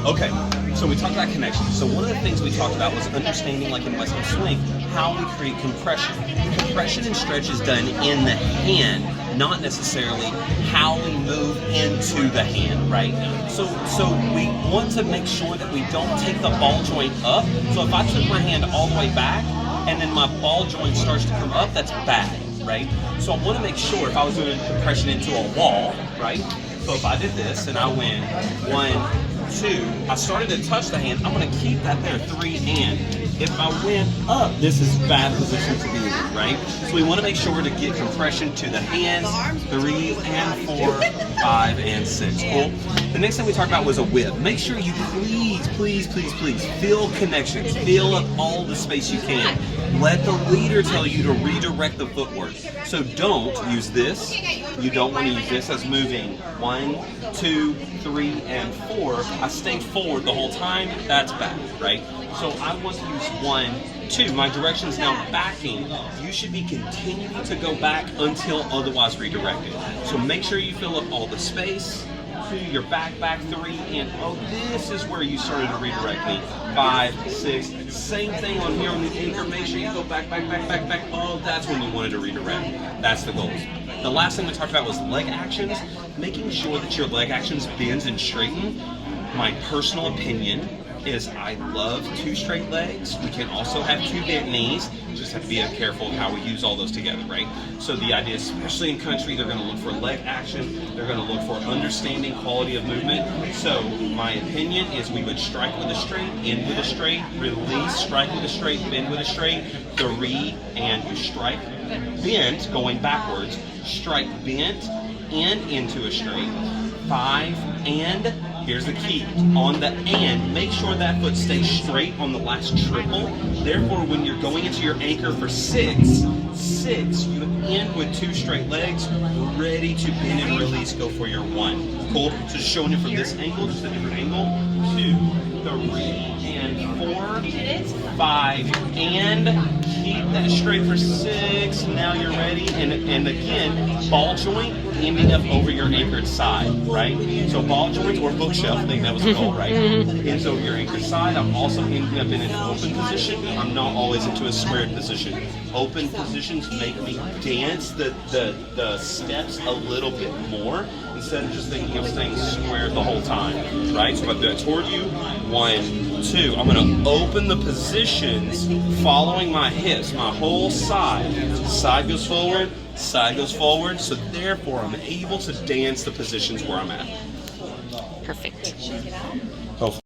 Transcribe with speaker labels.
Speaker 1: Okay, so we talked about connection. So one of the things we talked about was understanding, like in Western Swing, how we create compression. Compression and stretch is done in the hand, not necessarily how we move into the hand, right? So we want to make sure that we don't take the ball joint up. So if I took my hand all the way back and then my ball joint starts to come up, that's bad, right? So I want to make sure if I was doing compression into a wall, right? So if I did this and I went 1, 2, I started to touch the hand, I'm going to keep that there, 3, and if I went up, this is bad position to be in, right? So we want to make sure to get compression to the hands, 3 and 4, 5 and 6. Cool. The next thing we talked about was a whip. Make sure you please fill connections, fill up all the space you can. Let the leader tell you to redirect the footwork. So don't use this. You don't want to use this as moving 1, 2, 3, and 4. I stayed forward the whole time. That's bad, right? So I want to use 1, 2. My direction is now backing. You should be continuing to go back until otherwise redirected. So make sure you fill up all the space. 2, you're back, 3, and oh, this is where you started to redirect me. 5, 6, same thing on here on the anchor. Make sure you go back. Oh, that's when you wanted to redirect. That's the goals. The last thing we talked about was leg actions. Making sure that your leg actions bends and straighten. My personal opinion is I love 2 straight legs. We can also have 2 bent knees. Just have to be careful of how we use all those together, right? So the idea, especially in country, they're going to look for leg action. They're going to look for understanding quality of movement. So my opinion is we would strike with a straight, end with a straight, release, strike with a straight, bend with a straight, 3, and you strike, bent, going backwards, strike, bent, and into a straight, 5, and here's the key. On the and, make sure that foot stays straight on the last triple. Therefore, when you're going into your anchor for 6, you end with 2 straight legs, ready to bend and release, go for your 1. Cool? So just showing it from this angle, just a different angle. 2, 3, and 4, 5, and keep that straight for 6. Now you're ready. And again, ball joint ending up over your anchored side, right? So ball joints or bookshelf, I think that was the goal, right? Ends over your anchored side. I'm also ending up in an open position. I'm not always into a squared position. Open positions make me dance the steps a little bit more instead of just thinking of staying squared the whole time, right? So if I do that toward you, 1, 2, I'm going to open the positions following my hips, my whole side. Side goes forward, so therefore I'm able to dance the positions where I'm at.
Speaker 2: Perfect.
Speaker 1: Hopefully.